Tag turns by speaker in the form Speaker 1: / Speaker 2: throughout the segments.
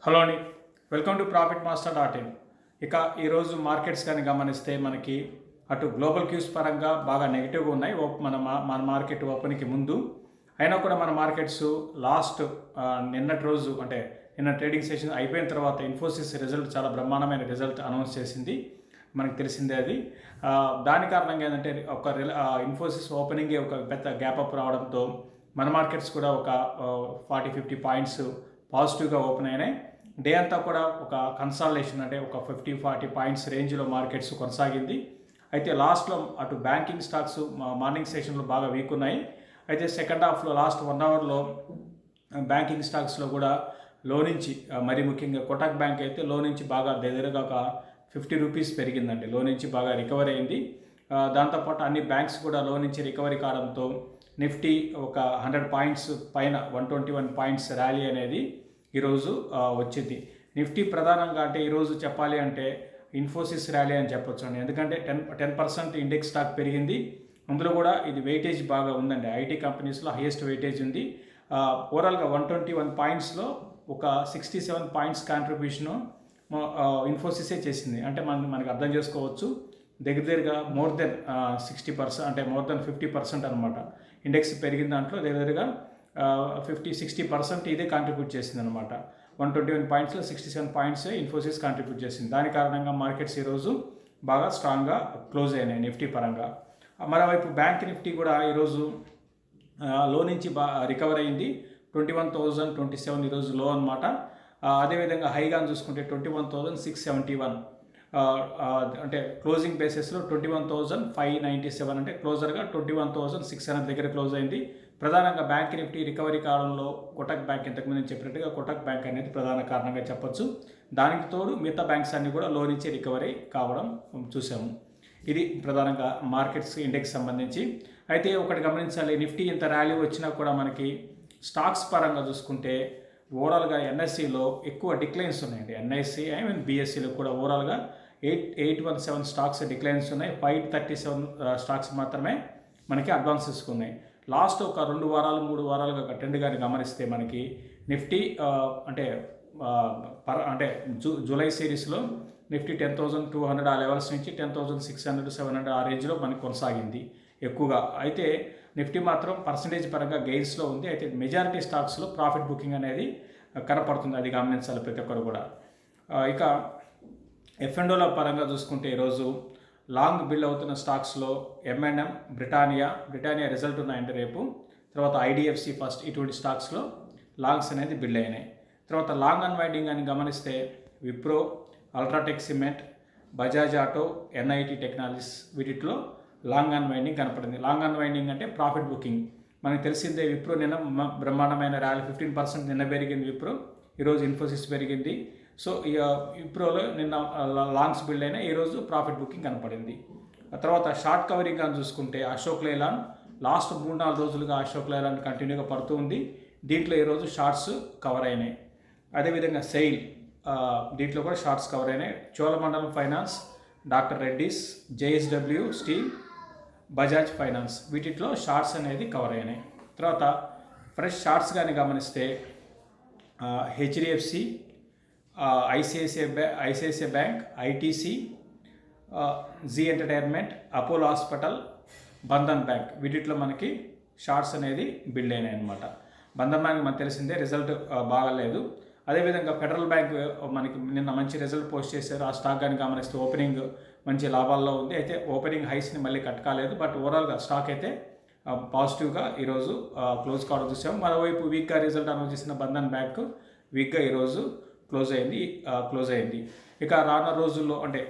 Speaker 1: Hello అండి, welcome to profitmaster.in. ఇక ఈరోజు మార్కెట్స్ కానీ గమనిస్తే మనకి అటు గ్లోబల్ క్యూస్ పరంగా బాగా నెగిటివ్గా ఉన్నాయి. మన మార్కెట్ ఓపెన్కి ముందు అయినా కూడా మన మార్కెట్స్ లాస్ట్ నిన్నటి రోజు అంటే నిన్న ట్రేడింగ్ సెషన్ అయిపోయిన తర్వాత ఇన్ఫోసిస్ రిజల్ట్ చాలా బ్రహ్మాండమైన రిజల్ట్ అనౌన్స్ చేసింది. మనకు తెలిసిందే అది. దాని కారణంగా ఏంటంటే ఇన్ఫోసిస్ ఓపెనింగే ఒక పెద్ద గ్యాప్ అప్ రావడంతో మన మార్కెట్స్ కూడా ఒక 40-50 పాయింట్స్ పాజిటివ్గా ఓపెన్ అయినాయి. డే అంతా కూడా ఒక కన్సాలిడేషన్ అంటే ఒక 50-40 పాయింట్స్ రేంజ్లో మార్కెట్స్ కొనసాగింది. అయితే లాస్ట్లో అటు బ్యాంకింగ్ స్టాక్స్ మార్నింగ్ సెషన్లో బాగా వీక్ ఉన్నాయి. అయితే సెకండ్ హాఫ్లో లాస్ట్ 1 అవర్లో బ్యాంకింగ్ స్టాక్స్లో కూడా లో నుంచి మరి ముఖ్యంగా కోటక్ బ్యాంక్ అయితే లో నుంచి బాగా దగ్గరగా ఒక 50 రూపీస్ పెరిగిందండి. లో నుంచి బాగా రికవర్ అయింది. దాంతోపాటు అన్ని బ్యాంక్స్ కూడా లో నుంచి రికవరీ కావడంతో నిఫ్టీ ఒక 100 పాయింట్స్ పైన 121 పాయింట్స్ ర్యాలీ అనేది ఈరోజు వచ్చింది. నిఫ్టీ ప్రధానంగా అంటే ఈరోజు చెప్పాలి అంటే ఇన్ఫోసిస్ ర్యాలీ అని చెప్పొచ్చు అండి. ఎందుకంటే 10% ఇండెక్స్ స్టాక్ పెరిగింది. అందులో కూడా ఇది వెయిటేజ్ బాగా ఉందండి. ఐటీ కంపెనీస్లో హైయెస్ట్ వెయిటేజ్ ఉంది. ఓవరాల్గా 121 పాయింట్స్లో ఒక 67 పాయింట్స్ కాంట్రిబ్యూషను ఇన్ఫోసిసే చేసింది. అంటే మనకు అర్థం చేసుకోవచ్చు, దగ్గరగా మోర్ దెన్ 60% అంటే మోర్ దెన్ 50% అనమాట. ఇండెక్స్ పెరిగిన దాంట్లో దగ్గరగా 50-60% ఇదే కాంట్రిబ్యూట్ చేసింది అనమాట. 121 పాయింట్స్లో 67 పాయింట్స్ ఇన్ఫోసిస్ కాంట్రిబ్యూట్ చేసింది. దాని కారణంగా మార్కెట్స్ ఈరోజు బాగా స్ట్రాంగ్గా క్లోజ్ అయినాయి నిఫ్టీ పరంగా. మరోవైపు బ్యాంక్ నిఫ్టీ కూడా ఈరోజు లో నుంచి రికవర్ అయింది. 21,027 ఈరోజు లో అనమాట. అదేవిధంగా హైగా చూసుకుంటే 21,671 అంటే క్లోజింగ్ బేసిస్లో 21,597 అంటే క్లోజర్గా 21,600 దగ్గర క్లోజ్ అయింది. ప్రధానంగా బ్యాంక్ నిఫ్టీ రికవరీ కాలంలో కోటక్ బ్యాంక్ ఇంతకుముందు నేను చెప్పినట్టుగా కోటక్ బ్యాంక్ అనేది ప్రధాన కారణంగా చెప్పొచ్చు. దానికి తోడు మిగతా బ్యాంక్స్ అన్నీ కూడా లో నుంచి రికవరీ కావడం చూసాము. ఇది ప్రధానంగా మార్కెట్స్ ఇండెక్స్ సంబంధించి. అయితే ఒకటి గమనించాలి, నిఫ్టీ ఇంత ర్యాలీ వచ్చినా కూడా మనకి స్టాక్స్ పరంగా చూసుకుంటే ఓవరాల్గా ఎన్ఎస్సిలో ఎక్కువ డిక్లైన్స్ ఉన్నాయండి. ఎన్ఐసి బిఎస్సిలో కూడా ఓవరాల్గా 817 స్టాక్స్ డిక్లైన్స్ ఉన్నాయి. 537 స్టాక్స్ మాత్రమే మనకి అడ్వాన్స్ తీసుకున్నాయి. లాస్ట్ ఒక 2 వారాలు 3 వారాలుగా ట్రెండ్ కానీ గమనిస్తే మనకి నిఫ్టీ అంటే జూలై సిరీస్లో నిఫ్టీ 10,200 ఆ లెవెల్స్ నుంచి 10,600-700 ఆ రేంజ్లో మనకి కొనసాగింది ఎక్కువగా. అయితే నిఫ్టీ మాత్రం పర్సంటేజ్ పరంగా గెయిన్స్లో ఉంది. అయితే మెజారిటీ స్టాక్స్లో ప్రాఫిట్ బుకింగ్ అనేది కనపడుతుంది. అది గమనించాలి ప్రతి ఒక్కరు కూడా. ఇక ఎఫ్ఎండోల పరంగా చూసుకుంటే ఈరోజు లాంగ్ బిల్డ్ అవుతున్న స్టాక్స్లో M&M, బ్రిటానియా రిజల్ట్ ఉన్నాయంటే రేపు. తర్వాత ఐడిఎఫ్సి ఫస్ట్, ఇటువంటి స్టాక్స్లో లాంగ్స్ అనేది బిల్డ్ అయినాయి. తర్వాత లాంగ్ అన్వైండింగ్ అని గమనిస్తే Wipro, UltraTech cement, Bajaj auto, NIT technologies వీటిలో లాంగ్ అన్వైండింగ్ కనపడింది. లాంగ్ అన్వైండింగ్ అంటే ప్రాఫిట్ బుకింగ్. మనకు తెలిసిందే విప్రో నిన్న బ్రహ్మాండమైన ర్యాలీ 15% నిన్న పెరిగింది విప్రో. ఈరోజు ఇన్ఫోసిస్ పెరిగింది. సో విప్రోలో నిన్న లాంగ్స్ బిల్డ్ అయినా ఈరోజు ప్రాఫిట్ బుకింగ్ కనపడింది. ఆ తర్వాత షార్ట్ కవరింగ్ అని చూసుకుంటే అశోక్ లైలాండ్ లాస్ట్ 3-4 రోజులుగా అశోక్ లైలాండ్ కంటిన్యూగా పడుతూ ఉంది. దీంట్లో ఈరోజు షార్ట్స్ కవర్ అయినాయి. అదేవిధంగా సెయిల్ దీంట్లో కూడా షార్ట్స్ కవర్ అయినాయి. Cholamandalam finance, doctor Reddy's, JSW steel, Bajaj finance వీటిలో షార్ట్స్ అనేది కవర్ అయినాయి. తర్వాత ఫ్రెష్ షార్ట్స్ కానీ గమనిస్తే HDFC, ICICI bank, ITC, Zee entertainment, Apollo hospital, Bandhan bank వీటిలో మనకి షార్ట్స్ అనేది బిల్డ్ అయినాయి అనమాట. బంధన్ బ్యాంక్ మనకు తెలిసిందే రిజల్ట్ బాగాలేదు. అదేవిధంగా ఫెడరల్ బ్యాంక్ మనకి నిన్న మంచి రిజల్ట్ పోస్ట్ చేశారు. ఆ స్టాక్ కానీ గమనిస్తే ఓపెనింగ్ మంచి లాభాల్లో ఉంది. అయితే ఓపెనింగ్ హైస్ని మళ్ళీ కట్ కాలేదు. బట్ ఓవరాల్గా స్టాక్ అయితే పాజిటివ్గా ఈరోజు క్లోజ్ కావడం చూసాము. మరోవైపు వీక్గా రిజల్ట్ అనౌన్స్ చేసిన బంధన్ బ్యాంక్ వీక్గా ఈరోజు క్లోజ్ అయింది. ఇక రానున్న రోజుల్లో అంటే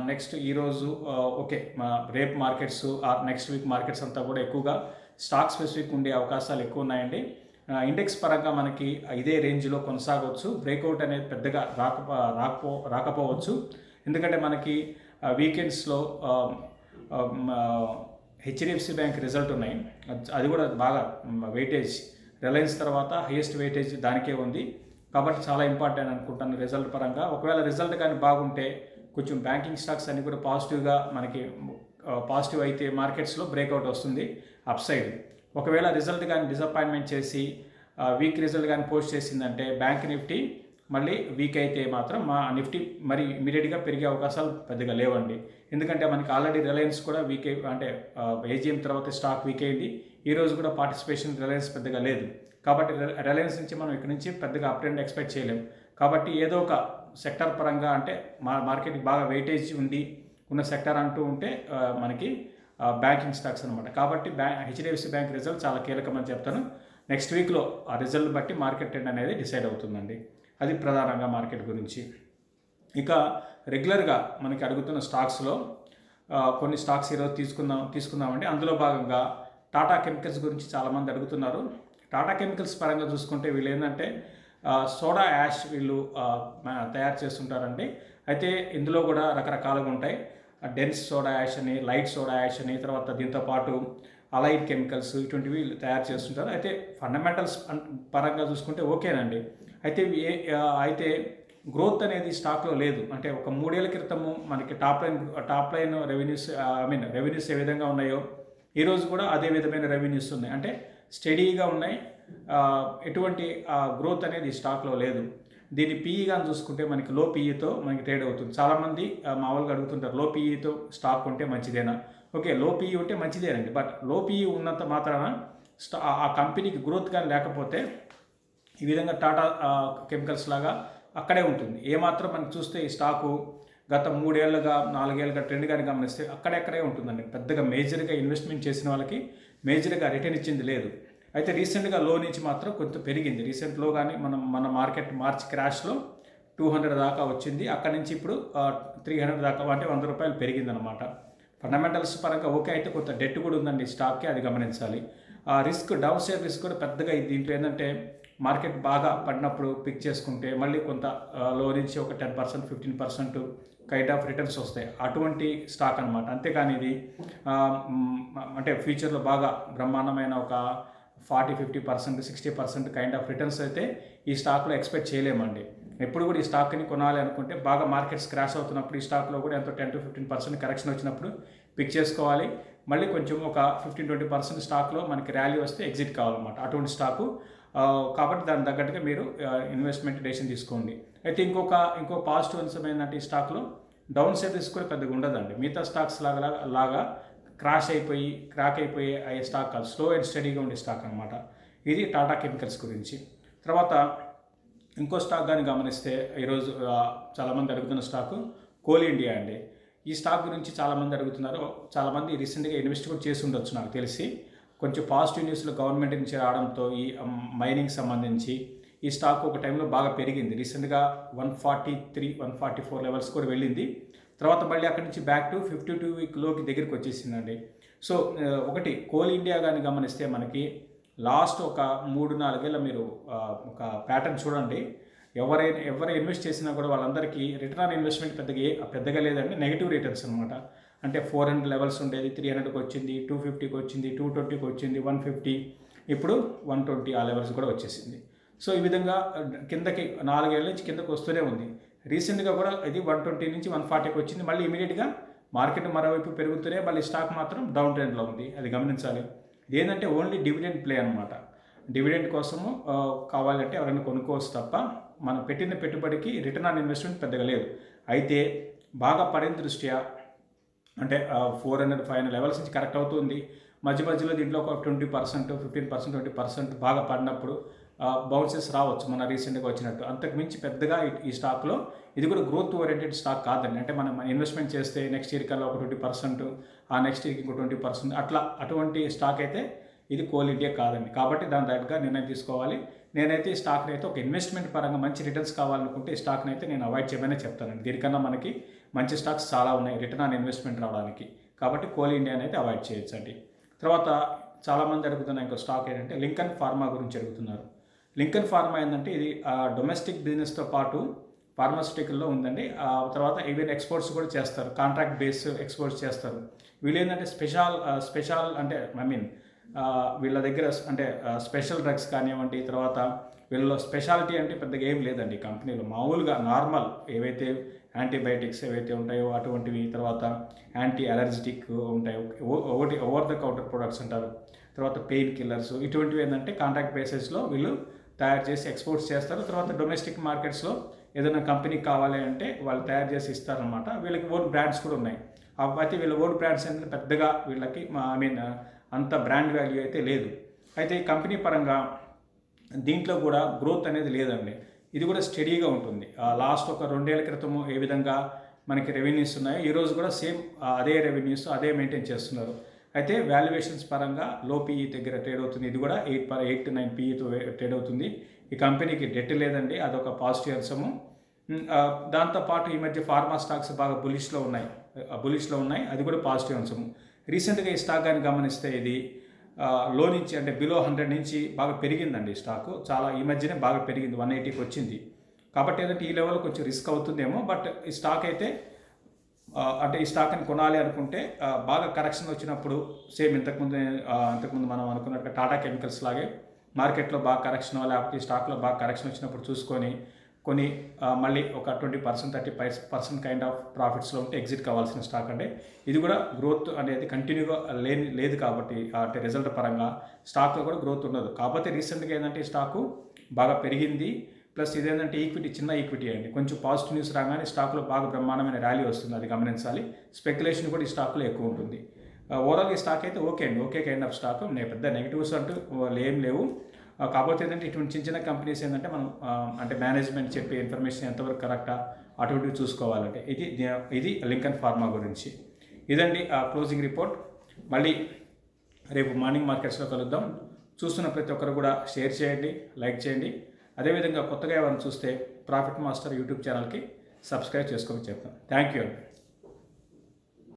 Speaker 1: నెక్స్ట్ ఈరోజు రేపు మార్కెట్స్ నెక్స్ట్ వీక్ మార్కెట్స్ అంతా కూడా ఎక్కువగా స్టాక్ స్పెసిఫిక్ ఉండే అవకాశాలు ఎక్కువ ఉన్నాయండి. ఇండెక్స్ పరంగా మనకి ఇదే రేంజ్లో కొనసాగవచ్చు. బ్రేక్అవుట్ అనేది పెద్దగా రాకపోవచ్చు. ఎందుకంటే మనకి వీకెండ్స్లో HDFC బ్యాంక్ రిజల్ట్ ఉన్నాయి. అది కూడా బాగా వెయిటేజ్ రిలయన్స్ తర్వాత హైయెస్ట్ వెయిటేజ్ దానికే ఉంది. కాబట్టి చాలా ఇంపార్టెంట్ అనుకుంటాను రిజల్ట్ పరంగా. ఒకవేళ రిజల్ట్ కానీ బాగుంటే కొంచెం బ్యాంకింగ్ స్టాక్స్ అన్ని కూడా పాజిటివ్గా మనకి పాజిటివ్ అయితే మార్కెట్స్లో బ్రేక్అవుట్ వస్తుంది అప్ సైడ్. ఒకవేళ రిజల్ట్ కానీ డిసప్పాయింట్మెంట్ చేసి వీక్ రిజల్ట్ కానీ పోస్ట్ చేసిందంటే బ్యాంక్ నిఫ్టీ మళ్ళీ వీక్ అయితే మాత్రం మా నిఫ్టీ మరి ఇమీడియట్గా పెరిగే అవకాశాలు పెద్దగా లేవండి. ఎందుకంటే మనకి ఆల్రెడీ రిలయన్స్ కూడా వీక్ అంటే ఏజీఎం తర్వాత స్టాక్ వీక్ అయింది. ఈరోజు కూడా పార్టిసిపేషన్ రిలయన్స్ పెద్దగా లేదు. కాబట్టి రిలయన్స్ నుంచి మనం ఇక్కడ నుంచి పెద్దగా అప్ ట్రెండ్ ఎక్స్పెక్ట్ చేయలేం. కాబట్టి ఏదో ఒక సెక్టర్ పరంగా అంటే మార్కెట్కి బాగా వెయిటేజ్ ఉన్న సెక్టర్ అంటూ ఉంటే మనకి బ్యాంకింగ్ స్టాక్స్ అనమాట. కాబట్టి హెచ్డిఎఫ్సి బ్యాంక్ రిజల్ట్ చాలా కీలకమని చెప్తాను. నెక్స్ట్ వీక్లో ఆ రిజల్ట్ బట్టి మార్కెట్ ట్రెండ్ అనేది డిసైడ్ అవుతుందండి. అది ప్రధానంగా మార్కెట్ గురించి. ఇక రెగ్యులర్గా మనకి అడుగుతున్న స్టాక్స్లో కొన్ని స్టాక్స్ ఈరోజు తీసుకుందామండి. అందులో భాగంగా టాటా కెమికల్స్ గురించి చాలామంది అడుగుతున్నారు. టాటా కెమికల్స్ పరంగా చూసుకుంటే వీళ్ళు ఏంటంటే సోడా యాష్ వీళ్ళు తయారు చేస్తుంటారండి. అయితే ఇందులో కూడా రకరకాలుగా ఉంటాయి. డెన్స్ సోడా యాష్ అని, లైట్ సోడా యాష్ అని, తర్వాత దీంతోపాటు అలైడ్ కెమికల్స్ ఇటువంటివి తయారు చేస్తుంటారు. అయితే ఫండమెంటల్స్ పరంగా చూసుకుంటే ఓకేనండి. అయితే గ్రోత్ అనేది స్టాక్లో లేదు. అంటే ఒక 3 ఏళ్ల క్రితము మనకి టాప్ లైన్ రెవెన్యూస్ ఏ విధంగా ఉన్నాయో ఈరోజు కూడా అదే విధమైన రెవెన్యూస్ ఉన్నాయి. అంటే స్టడీగా ఉన్నాయి. ఎటువంటి గ్రోత్ అనేది స్టాక్లో లేదు. దీని పీఈ కానీ చూసుకుంటే మనకి లో పీఈతో మనకి ట్రేడ్ అవుతుంది. చాలామంది మామూలుగా అడుగుతుంటారు, లో పీఈతో స్టాక్ ఉంటే మంచిదేనా? ఓకే, లో పీఈ ఉంటే మంచిదేనండి. బట్ లో పీఈ ఉన్నంత మాత్రాన ఆ కంపెనీకి గ్రోత్ కానీ లేకపోతే ఈ విధంగా టాటా కెమికల్స్ లాగా అక్కడే ఉంటుంది. ఏమాత్రం మనకి చూస్తే ఈ స్టాకు గత 3 ఏళ్ళుగా 4 ఏళ్ళుగా ట్రెండ్ కానీ గమనిస్తే అక్కడే ఉంటుందండి. పెద్దగా మేజర్గా ఇన్వెస్ట్మెంట్ చేసిన వాళ్ళకి మేజర్గా రిటర్న్ ఇచ్చింది లేదు. అయితే రీసెంట్గా లో నుంచి మాత్రం కొంచెం పెరిగింది. రీసెంట్లో కానీ మన మార్కెట్ మార్చ్ క్రాష్లో 200 దాకా వచ్చింది. అక్కడి నుంచి ఇప్పుడు 300 దాకా, అంటే 100 రూపాయలు పెరిగిందనమాట. ఫండమెంటల్స్ పరంగా ఓకే. అయితే కొంత డెట్ కూడా ఉందండి స్టాక్కి, అది గమనించాలి. డౌన్ సైడ్ రిస్క్ కూడా పెద్దగా దీంట్లో ఏంటంటే మార్కెట్ బాగా పడినప్పుడు పిక్ చేసుకుంటే మళ్ళీ కొంత లో నుంచి ఒక 10%, 15% కైండ్ ఆఫ్ రిటర్న్స్ వస్తాయి. అటువంటి స్టాక్ అనమాట. అంతేకాని ఇది అంటే ఫ్యూచర్లో బాగా బ్రహ్మాండమైన ఒక 40-50%, 60% కైండ్ ఆఫ్ రిటర్న్స్ అయితే ఈ స్టాక్లో ఎక్స్పెక్ట్ చేయలేమండి. ఎప్పుడు కూడా ఈ స్టాక్ని కొనాలి అనుకుంటే బాగా మార్కెట్స్ క్రాష్ అవుతున్నప్పుడు ఈ స్టాక్లో కూడా ఎంతో 10-15% కరెక్షన్ వచ్చినప్పుడు పిక్ చేసుకోవాలి. మళ్ళీ కొంచెం ఒక 15-20% స్టాక్లో మనకి ర్యాలీ వస్తే ఎగ్జిట్ కావాలన్నమాట. అటువంటి స్టాకు. కాబట్టి దాని తగ్గట్టుగా మీరు ఇన్వెస్ట్మెంట్ డెసిషన్ తీసుకోండి. అయితే ఇంకో పాజిటివ్ అంశం ఏంటంటే ఈ స్టాక్లో డౌన్ సైడ్ రిస్క్ కూడా పెద్దగా ఉండదండి. మిగతా స్టాక్స్ లాగా క్రాక్ అయిపోయి అయ్యే స్టాక్ కాదు. స్లో అండ్ స్టడీగా ఉండే స్టాక్ అనమాట. ఇది టాటా కెమికల్స్ గురించి. తర్వాత ఇంకో స్టాక్ కానీ గమనిస్తే ఈరోజు చాలామంది అడుగుతున్న స్టాకు కోల్ ఇండియా అండి. ఈ స్టాక్ గురించి చాలామంది అడుగుతున్నారు. చాలామంది రీసెంట్గా ఇన్వెస్ట్ కూడా చేసి ఉండొచ్చు నాకు తెలిసి. కొంచెం పాజిటివ్ న్యూస్లో గవర్నమెంట్ నుంచి రావడంతో ఈ మైనింగ్ సంబంధించి ఈ స్టాక్ ఒక టైంలో బాగా పెరిగింది. రీసెంట్గా 143, 144 లెవెల్స్ కూడా వెళ్ళింది. తర్వాత మళ్ళీ అక్కడి నుంచి బ్యాక్ టు 52 వీక్ లోకి దగ్గరికి వచ్చేసిందండి. సో ఒకటి కోల్ ఇండియా కానీ గమనిస్తే మనకి లాస్ట్ ఒక 3-4 ఏళ్ళ మీరు ఒక ప్యాటర్న్ చూడండి. ఎవరు ఇన్వెస్ట్ చేసినా కూడా వాళ్ళందరికీ రిటర్న్ ఆన్ ఇన్వెస్ట్మెంట్ పెద్దగా లేదండి. నెగిటివ్ రిటర్న్స్ అనమాట. అంటే 400 లెవెల్స్ ఉండేది, 300కి వచ్చింది, 250కి వచ్చింది, 220కి వచ్చింది, 150, ఇప్పుడు 120 ఆ లెవెల్స్ కూడా వచ్చేసింది. సో ఈ విధంగా కిందకి 4 ఏళ్ళ నుంచి కిందకి వస్తూనే ఉంది. రీసెంట్గా కూడా ఇది 120 నుంచి 140కి వచ్చింది. మళ్ళీ ఇమీడియట్గా మార్కెట్ మరోవైపు పెరుగుతూనే మళ్ళీ స్టాక్ మాత్రం డౌన్ ట్రెండ్లో ఉంది. అది గమనించాలి. ఇది ఏంటంటే ఓన్లీ డివిడెండ్ ప్లే అనమాట. డివిడెండ్ కోసము కావాలంటే ఎవరైనా కొనుక్కోవచ్చు తప్ప మనం పెట్టిన పెట్టుబడికి రిటర్న్ ఆన్ ఇన్వెస్ట్మెంట్ పెద్దగా లేదు. అయితే బాగా పడిన దృష్ట్యా అంటే 400-500 లెవెల్స్ నుంచి కరెక్ట్ అవుతుంది. మధ్యలో దీంట్లో ఒక 20%, 15%, 20% బాగా పడినప్పుడు బౌన్సెస్ రావచ్చు మన రీసెంట్గా వచ్చినట్టు. అంతకుమించి పెద్దగా ఈ స్టాక్లో ఇది కూడా గ్రోత్ ఓరియంటెడ్ స్టాక్ కాదండి. అంటే మనం ఇన్వెస్ట్మెంట్ చేస్తే నెక్స్ట్ ఇయర్ కల్లా ఒక 20%, ఆ నెక్స్ట్ ఇయర్కి ఇంకో 20%, అటువంటి స్టాక్ అయితే ఇది కోల్ ఇండియా కాదండి. కాబట్టి దాని తగ్గట్టుగా నిర్ణయం తీసుకోవాలి. నేనైతే ఈ స్టాక్ని అయితే ఒక ఇన్వెస్ట్మెంట్ పరంగా మంచి రిటర్న్స్ కావాలనుకుంటే ఈ స్టాక్ని అయితే నేను అవాయిడ్ చేయమనే చెప్తానండి. దీనికన్నా మనకి మంచి స్టాక్స్ చాలా ఉన్నాయి రిటర్న్ ఆన్ ఇన్వెస్ట్మెంట్ రావడానికి. కాబట్టి కోల్ ఇండియాని అయితే అవాయిడ్ చేయొచ్చండి. తర్వాత చాలామంది అడుగుతున్న ఇంకో స్టాక్ ఏంటంటే లింకన్ ఫార్మా గురించి అడుగుతున్నారు. లింకన్ ఫార్మా ఏంటంటే ఇది డొమెస్టిక్ బిజినెస్తో పాటు ఫార్మాస్యూటికల్లో ఉందండి. తర్వాత ఈవెన్ ఎక్స్పోర్ట్స్ కూడా చేస్తారు. కాంట్రాక్ట్ బేస్ ఎక్స్పోర్ట్స్ చేస్తారు. వీళ్ళు ఏంటంటే స్పెషల్ అంటే వీళ్ళ దగ్గర అంటే స్పెషల్ డ్రగ్స్ కానివ్వండి, తర్వాత వీళ్ళలో స్పెషాలిటీ అంటే పెద్దగా ఏం లేదండి కంపెనీలో. మామూలుగా నార్మల్ ఏవైతే యాంటీబయాటిక్స్ ఏవైతే ఉంటాయో అటువంటివి, తర్వాత యాంటీ అలర్జిటిక్ ఉంటాయి, ఓవర్ ద కౌంటర్ ప్రొడక్ట్స్ అంటారు, తర్వాత పెయిన్ కిల్లర్స్, ఇటువంటివి ఏంటంటే కాంట్రాక్ట్ బేసిస్లో వీళ్ళు తయారు చేసి ఎక్స్పోర్ట్స్ చేస్తారు. తర్వాత డొమెస్టిక్ మార్కెట్స్లో ఏదైనా కంపెనీ కావాలి అంటే వాళ్ళు తయారు చేసి ఇస్తారనమాట. వీళ్ళకి ఓన్ బ్రాండ్స్ కూడా ఉన్నాయి. అయితే వీళ్ళ ఓన్ బ్రాండ్స్ అంటే పెద్దగా వీళ్ళకి అంత బ్రాండ్ వాల్యూ అయితే లేదు. అయితే ఈ కంపెనీ పరంగా దీంట్లో కూడా గ్రోత్ అనేది లేదండి. ఇది కూడా స్టడీగా ఉంటుంది. లాస్ట్ ఒక 2 ఏళ్ల క్రితము ఏ విధంగా మనకి రెవెన్యూస్ ఉన్నాయో ఈరోజు కూడా సేమ్ అదే రెవెన్యూస్ అదే మెయింటైన్ చేస్తున్నారు. అయితే వాల్యుయేషన్స్ పరంగా లో పీఈ దగ్గర ట్రేడ్ అవుతుంది. ఇది కూడా 8 to 9 పీఈతో ట్రేడ్ అవుతుంది. ఈ కంపెనీకి డెట్ లేదండి, అదొక పాజిటివ్ అంశము. దాంతోపాటు ఈ మధ్య ఫార్మా స్టాక్స్ బాగా బులిష్లో ఉన్నాయి, అది కూడా పాజిటివ్ అంశము. రీసెంట్గా ఈ స్టాక్ కానీ గమనిస్తే ఇది లో నుంచి అంటే బిలో 100 నుంచి బాగా పెరిగిందండి స్టాకు. చాలా ఈ మధ్యనే బాగా పెరిగింది, 180కి వచ్చింది. కాబట్టి ఏంటంటే ఈ లెవెల్ కొంచెం రిస్క్ అవుతుందేమో. బట్ ఈ స్టాక్ అయితే అంటే ఈ స్టాక్ని కొనాలి అనుకుంటే బాగా కరెక్షన్ వచ్చినప్పుడు సేమ్ ఇంతకుముందు మనం అనుకున్నట్టుగా టాటా కెమికల్స్ లాగే మార్కెట్లో బాగా కరెక్షన్ లేకపోతే ఈ స్టాక్లో బాగా కరెక్షన్ వచ్చినప్పుడు చూసుకొని కొన్ని మళ్ళీ ఒక 20% 30% కైండ్ ఆఫ్ ప్రాఫిట్స్లో ఉంటే ఎగ్జిట్ కావాల్సిన స్టాక్. అంటే ఇది కూడా గ్రోత్ అనేది కంటిన్యూగా లేదు కాబట్టి అంటే రిజల్ట్ పరంగా స్టాక్లో కూడా గ్రోత్ ఉండదు. కాకపోతే రీసెంట్గా ఏంటంటే ఈ స్టాకు బాగా పెరిగింది. ప్లస్ ఇదేంటంటే చిన్న ఈక్విటీ అండి. కొంచెం పాజిటివ్ న్యూస్ రాగానే స్టాక్లో బాగా బ్రహ్మాండమైన ర్యాలీ వస్తుంది, అది గమనించాలి. స్పెక్యులేషన్ కూడా ఈ స్టాక్లో ఎక్కువ ఉంటుంది. ఓవరాల్ ఈ స్టాక్ అయితే ఓకే కైండ్ ఆఫ్ స్టాక్. పెద్ద నెగిటివ్స్ అంటూ ఏం లేవు. కాకపోతే ఏంటంటే ఇటువంటి చిన్న కంపెనీస్ ఏంటంటే మనం అంటే మేనేజ్మెంట్ చెప్పే ఇన్ఫర్మేషన్ ఎంతవరకు కరెక్టా అటువంటివి చూసుకోవాలంటే ఇది లింకన్ ఫార్మా గురించి. ఇదండి క్లోజింగ్ రిపోర్ట్. మళ్ళీ రేపు మార్నింగ్ మార్కెట్స్లో కలుద్దాం. చూస్తున్న ప్రతి ఒక్కరు కూడా షేర్ చేయండి, లైక్ చేయండి. అదేవిధంగా కొత్తగా ఎవరైనా చూస్తే ప్రాఫిట్ మాస్టర్ యూట్యూబ్ ఛానల్కి సబ్స్క్రైబ్ చేసుకోమని చెప్తాను. థ్యాంక్ యూ అండి.